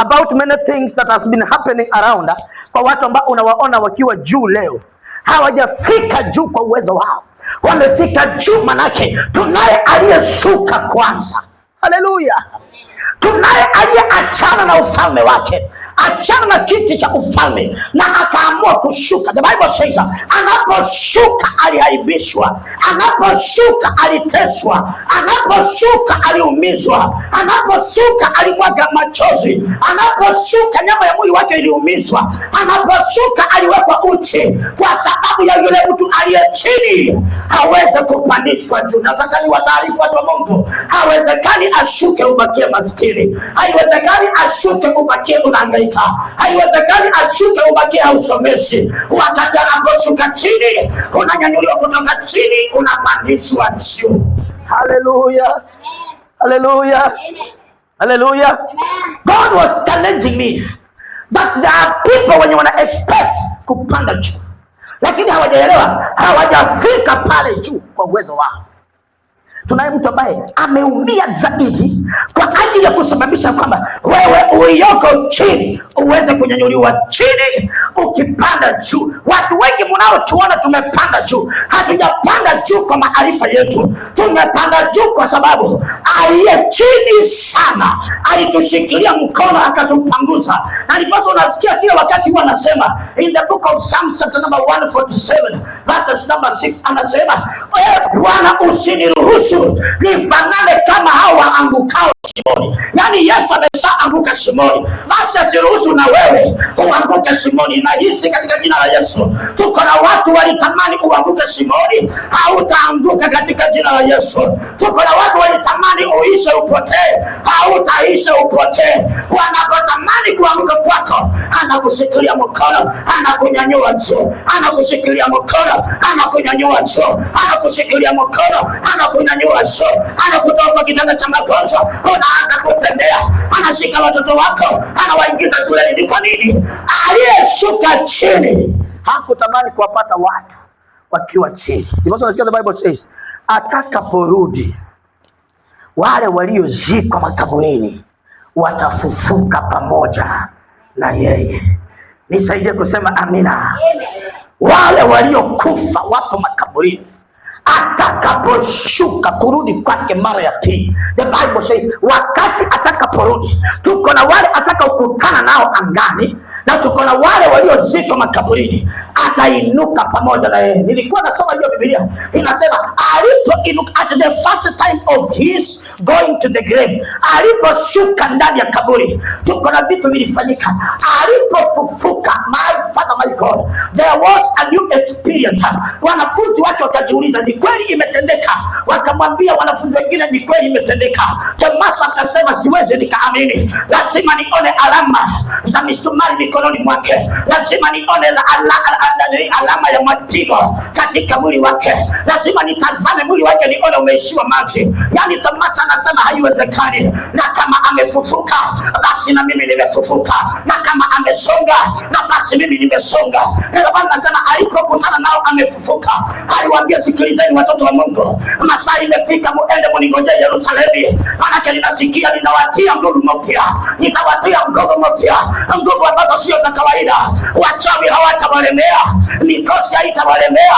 about many things that has been happening around. Kwa watu ambao unawaona wakiwa juu leo, hawajafika juu kwa uwezo wao, wamefika juu manake tunaye aliyeshuka kwanza. Haleluya! Tunaye aliyeachana na ufalme wake, achana na kiti cha ufalme na akaamua kushuka. The Bible says anaposhuka aliaibishwa, anaposhuka aliteswa, anaposhuka aliumizwa, anaposhuka alimwaga machozi, anaposhuka nyama ya mwili wake iliumizwa, anaposhuka aliwekwa uchi kwa sababu ya yule mtu aliye chini hawezi kupandishwa juu. Nataka niwataarifu watu wa Mungu, hawezekani ashuke ubakie maskini, haiwezekani ashuke ubakie unahangaika, haiwezekani ashuke ubakie hausomeshi. Wakati anaposhuka chini, unanyanyuliwa kutoka chini unapandishwa juu. Hallelujah, hallelujah, hallelujah. God was challenging me that there are people when you wanna expect kupanda juu, lakini hawajaelewa, hawajafika pale juu kwa uwezo wao. Tunaye mtu ambaye ameumia zaidi kwa ajili ya kusababisha kwamba wewe ulioko chini uweze kunyanyuliwa chini ukipanda juu. Watu wengi mnaotuona tumepanda juu, hatujapanda juu kwa maarifa yetu, tumepanda juu kwa sababu aliye chini sana alitushikilia mkono akatupanguza. Na ndipo unasikia kila wakati wanasema in the book of Psalms chapter number 147 verses number 6, anasema Bwana usiniruhusu nifanane kama hao waangukao shimoni. Yani Yesu ameshaanguka shimoni, basi asiruhusu na wewe uanguke shimoni. Na hisi katika jina la Yesu, tuko na watu walitamani uanguke shimoni, hautaanguka katika jina la Yesu. Tuko na watu walitamani uishe upotee, hautaisha upotee. Wanapotamani kuanguka kwako, anakushikilia mkono, anakunyanyua juu, anakushikilia mkono, anakunyanyua juu, anakushikilia mkono, anakunyanyua juu, anakutoa kwa kitanda cha magonjwa, unaanza kutembea, anashika watoto wako, anawaingiza shuleni. Ni kwa nini? Aliyeshuka chini hakutamani kuwapata watu wakiwa chini. The Bible says atakaporudi wale waliozikwa makaburini watafufuka pamoja na yeye. Nisaidie kusema amina. Wale waliokufa wapo makaburini, atakaposhuka kurudi kwake mara ya pili, the Bible says wakati atakaporudi, tuko na wale atakakutana nao angani na tuko na wale waliozikwa makaburini, atainuka pamoja na yeye. Nilikuwa nasoma hiyo Biblia, inasema alipoinuka at the first time of his going to the grave, aliposhuka ndani ya kaburi, tuko na vitu vilifanyika. Alipofufuka, my Father, my God, there was a new experience. Wanafunzi wake wakajiuliza, ni kweli imetendeka? Wakamwambia wanafunzi wengine, ni kweli imetendeka. Tomaso akasema, siwezi nikaamini, lazima nione alama za misumari mikononi mwake, lazima nione alama ya mapigo katika mwili wake, lazima nitazame mwili wake nione umeishiwa maji. Yani Tomaso anasema haiwezekani, na kama amefufuka basi na mimi nimefufuka, na kama amesonga na basi mimi nimesonga. Ndio maana nasema alipokutana nao amefufuka, aliwaambia, sikilizeni watoto wa Mungu, masaa imefika, muende mningojee Yerusalemu, maana ninasikia ninawatia nguvu mpya, nitawatia nguvu mpya, nguvu ambazo sio za kawaida. Wachawi hawatawalemea, mikosi haitawalemea,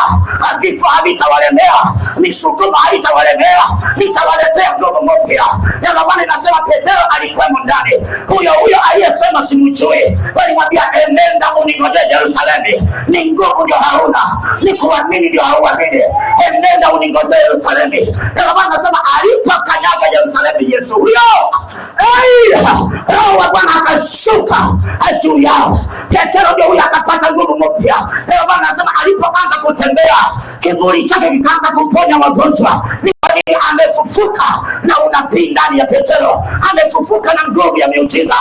vifo havitawalemea, misukuma haitawalemea, nitawaletea nguvu mpya. Ndio maana nasema Petro alikuwa ndani, huyo aliyesema simjui, walimwambia enenda uningojee Yerusalemu. Ni nguvu ndio hauna, ni kuamini ndio hauamini, enenda uningojee Yerusalemu. Ndio maana nasema alipokanyaga Yerusalemu Yesu huyo, Roho wa Bwana akashuka juu yao. Petro ndio huyo akapata nguvu mpya. Ndio maana nasema alipoanza kutembea, kivuli chake kikaanza kuponya wagonjwa. Amefufuka na unabii ndani ya Petro, amefufuka na nguvu ya miujiza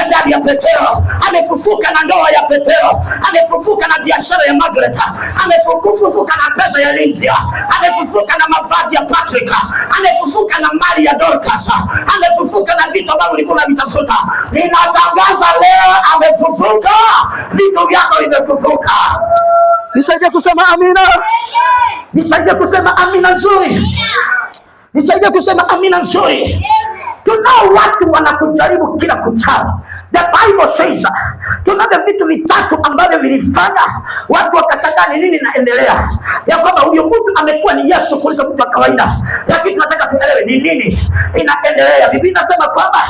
ndani ya Petro, amefufuka na ndoa ya Petro, amefufuka na biashara ya Margaret, amefufuka na pesa ya Lydia, amefufuka na mavazi ya Patrick, amefufuka na mali ya Dorcas, amefufuka na vitu ambavyo ulikuwa unavitafuta. Ninatangaza leo amefufuka, vitu vyako vimefufuka. Nisaidie kusema amina. Nisaidie kusema amina nzuri. Nisaidie kusema amina nzuri. Tunao watu wanakujaribu kila kuchao, The Bible says tunavyo vitu vitatu ambavyo vilifanya watu wakashangaa ni nini inaendelea, ya kwamba huyo mtu amekuwa ni Yesu kuliko mtu wa kawaida, lakini tunataka tuelewe ni nini inaendelea. Biblia inasema kwamba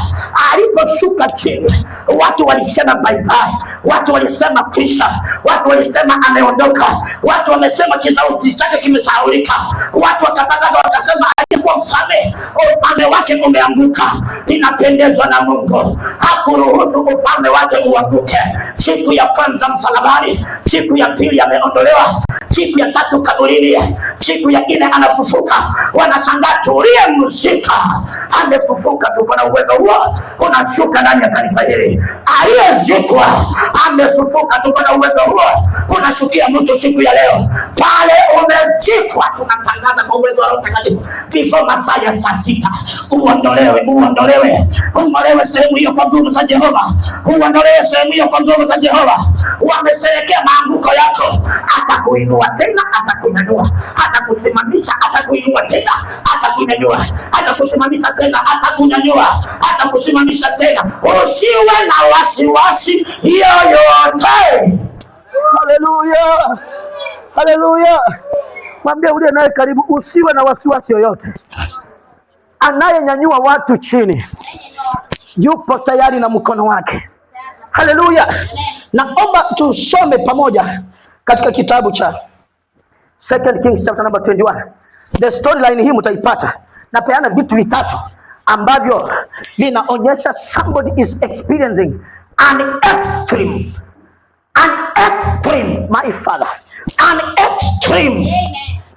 aliposhuka chini, watu walisema bye bye, watu walisema kisha, watu walisema ameondoka, watu wamesema kisauti chake kimesahaulika, watu wakatangaza wakasema alikuwa mfalme, upande wake umeanguka. Inapendezwa na Mungu, hakuruhusu upande wake uanguke. Siku ya kwanza msalabani, siku ya pili ameondolewa, siku ya tatu kaburini, siku ya nne anafufuka. Wanashangaa tuliyemzika amefufuka. Tuko na uwezo huo unashuka ndani ya kanisa hili. Aliyezikwa amefufuka. Tuko na uwezo huo unashukia mtu siku ya leo. Pale umezikwa, tunatangaza kwa uwezo wa Roho Mtakatifu before masaa ya saa 6 uondolewe, uondolewe, uondolewe sehemu hiyo kwa nguvu za Jehova, uondolewe sehemu hiyo kwa nguvu za Jehova. Wamesherekea maanguko yako, atakuinua tena, atakunyanyua, atakusimamisha, atakuinua tena, atakunyanyua, atakusimamisha tena, atakunyanyua, atakusimamisha tena. Usiwe na wasiwasi yoyote. Haleluya, haleluya. Mwambie uliye naye karibu, usiwe na wasiwasi yoyote. Anayenyanyua watu chini yupo tayari na mkono wake. Haleluya. Naomba tusome pamoja katika kitabu cha 2 Kings chapter number 21. The storyline hii mtaipata. Napeana vitu vitatu ambavyo vinaonyesha somebody is experiencing an extreme, my father, an extreme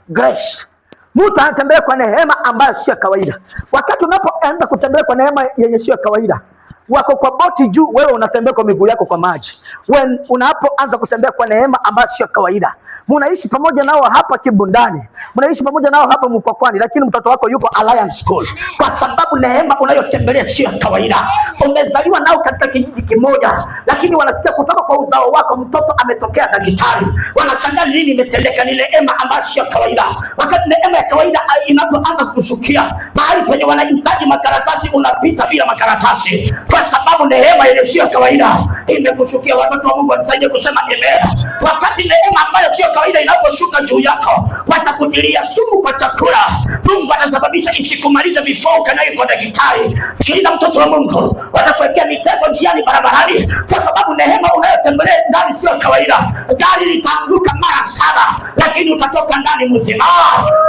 grace. Mtu anatembea kwa neema ambayo sio kawaida. Wakati unapoanza kutembea kwa neema yenye sio kawaida, wako kwa boti juu, wewe unatembea kwa miguu yako kwa maji. Unapoanza kutembea kwa neema ambayo sio kawaida, mnaishi pamoja nao hapa Kibundani, mnaishi pamoja nao hapa Mkwakwani, lakini mtoto wako yuko Alliance School, kwa sababu neema unayotembelea sio kawaida. Umezaliwa nao katika kijiji kimoja, lakini wanasikia kutoka kwa uzao wako mtoto ametokea daktari. Wanashangaa nini imetendeka. Ni neema ambayo sio kawaida. Wakati neema ya kawaida inapoanza kushukia mahali penye wanahitaji makaratasi, unapita bila makaratasi, kwa sababu neema ile sio kawaida imekushukia. Watoto wa Mungu wanisaidie kusema amen. Wakati neema ambayo sio kawaida inaposhuka juu yako, watakutilia sumu kwa chakula. Mungu atasababisha isikumalize before ukanayo kwa daktari. Sikiliza mtoto wa Mungu, watakuwekea mitego njiani, barabarani, kwa sababu neema unayotembelea ndani sio kawaida. Gari litaanguka mara 7, lakini utatoka ndani mzima,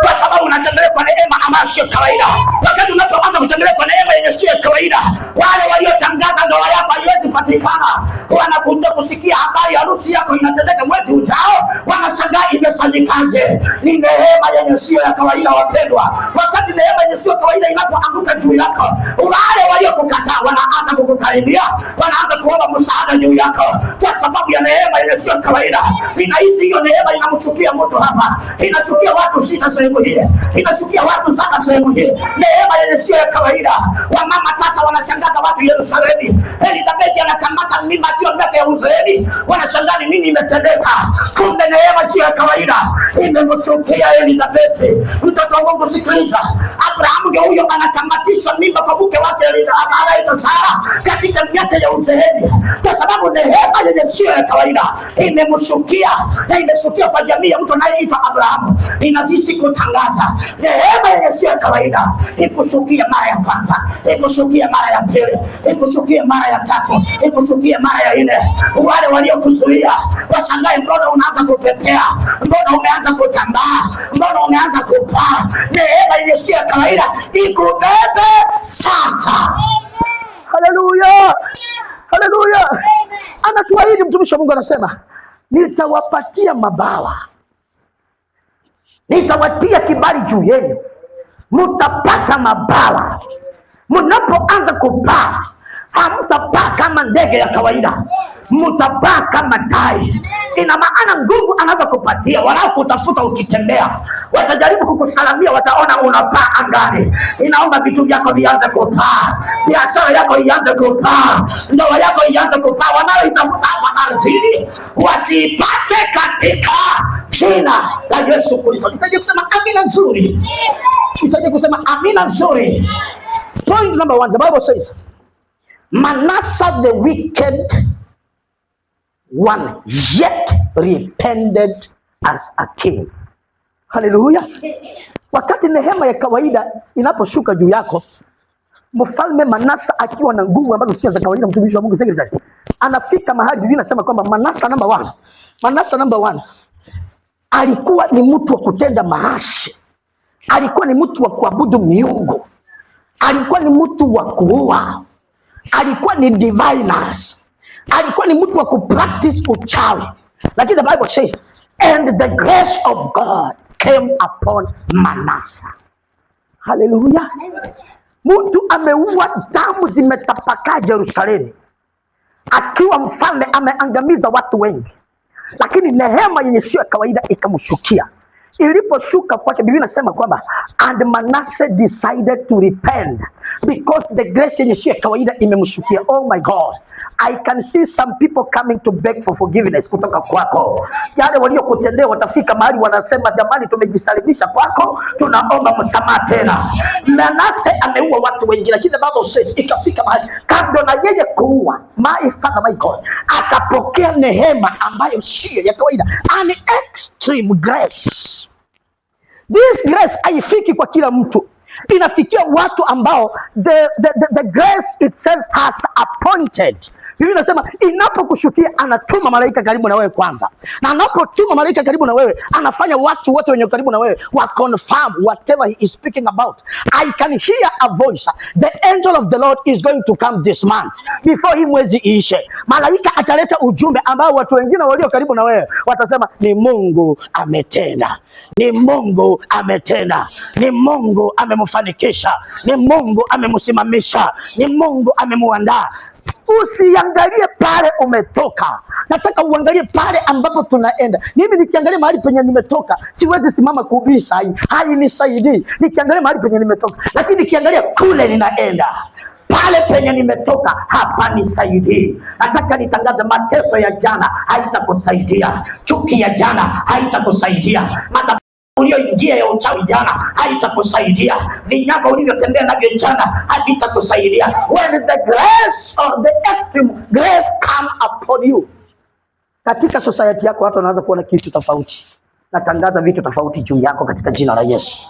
kwa sababu unatembelea kwa neema ambayo sio kawaida. Wakati unapoanza kutembelea kwa neema yenye sio kawaida, wale waliotangaza ndoa yako haiwezi patikana, wanakuja kusikia habari harusi yako inatendeka mwezi ujao, wanashangaa imefanyikaje. Ni neema yenye sio ya kawaida, wapendwa. Wakati neema yenye sio kawaida inapoanguka juu yako, wale waliokukataa wanaanza kukukaribia, wanaanza kuomba msaada juu yako, kwa sababu ya neema yenye sio kawaida. Ninahisi hiyo neema inamshukia mtu hapa, inashukia watu 6 sehemu hii, inashukia watu 7 sehemu hii. Neema yenye sio ya kawaida. Wamama sasa wanashangaza watu Yerusalemu. Elizabeth anakamata mimba akiwa miaka ya uzeeni, wanashangaa nini imetendeka. Kumbe neema sio ya kawaida imemshukia Elizabeth. Mtoto wa Mungu, sikiliza. Abrahamu ndio huyo anakamatishwa mimba kwa mke wake anaitwa Sara katika miaka ya uzeeni, kwa sababu neema yenye sio ya kawaida imemshukia, na imeshukia kwa jamii ya mtu anayeitwa Abrahamu. Ninazidi kutangaza neema yenye sio ya kawaida ikushukia mara ya kwanza, ikushukia mara ya pili, ikushukia mara ya 3, ikushukia mara ya 4. Wale waliokuzuia washangae, mbona unaanza kupepea, mbona umeanza kutambaa, mbona umeanza kupaa. Neema yenye sio ya kawaida ikubebe sasa. Haleluya, haleluya. Anatuahidi mtumishi wa Mungu, anasema nitawapatia mabawa, nitawatia kibali juu yenu, mtapata mabawa. Mnapoanza kupaa, hamtapaa kama ndege ya kawaida, mtapaa kama tai. Ina maana nguvu anaanza kupatia. Wanakutafuta ukitembea, watajaribu kukusalamia, wataona unapaa angani. Inaomba vitu vyako vianze kupaa, biashara yako ianze kupaa, ndoa yako ianze kupaa. Wanaoitafuta hapa ardhini wasipate katika jina la Yesu Kristo. Nisaidie kusema amina nzuri, nisaidie kusema amina nzuri. Point number 1, the Bible says Manasseh the wicked one yet repented as a king. Haleluya. Wakati neema ya kawaida inaposhuka juu yako, Mfalme Manasseh akiwa na nguvu ambazo sio za kawaida, mtumishi wa Mungu secretary, anafika mahali Biblia inasema kwamba Manasseh number one alikuwa ni mtu wa kutenda maasi, alikuwa ni mtu wa kuabudu miungu, alikuwa ni mtu wa kuua, alikuwa ni diviners, alikuwa ni mtu wa kupractice uchawi. Lakini the Bible says, and the grace of God came upon Manasseh. Hallelujah. Mtu ameua, damu zimetapakaa Yerusalemu, akiwa mfalme, ameangamiza watu wengi, lakini neema yenye sio kawaida ikamshukia. Iliposhuka kwake, Biblia inasema kwamba and Manasseh decided to repent because the grace yenye sio kawaida imemshukia. Oh my God, I can see some people coming to beg for forgiveness kutoka kwako. Yale waliokutendea watafika mahali wanasema, jamani, tumejisalimisha kwako, tunaomba msamaha tena. Manasseh ameua watu wengi, lakini the Bible says ikafika mahali kando na yeye kuua, my Father, my God, akapokea neema ambayo sio ya kawaida, an extreme grace. This grace haifiki kwa kila mtu, inafikia watu ambao the grace itself has appointed. Biblia inasema inapokushukia anatuma malaika karibu na wewe kwanza, na anapotuma malaika karibu na wewe anafanya watu wote wenye karibu na wewe wa confirm whatever he is speaking about. I can hear a voice, the angel of the Lord is going to come this month. Before hii mwezi iishe, malaika ataleta ujumbe ambao watu wengine walio karibu na wewe watasema, ni Mungu ametenda, ni Mungu ametenda, ni Mungu amemfanikisha, ni Mungu amemsimamisha, ni Mungu amemuandaa. Usiangalie pale umetoka, nataka uangalie pale ambapo tunaenda. Mimi nikiangalia mahali penye nimetoka, siwezi simama kuhubiri saa hii, hainisaidii nikiangalia mahali penye nimetoka. Lakini nikiangalia kule ninaenda, pale penye nimetoka hapa nisaidii. Nataka nitangaze, mateso ya jana haitakusaidia, chuki ya jana haitakusaidia, ulioingia ya uchawi jana haitakusaidia, vinyama ulivyotembea navyo jana havitakusaidia. When the grace or the extreme grace come upon you, katika society yako watu wanaanza kuona kitu tofauti. Natangaza vitu tofauti juu yako katika jina la Yesu.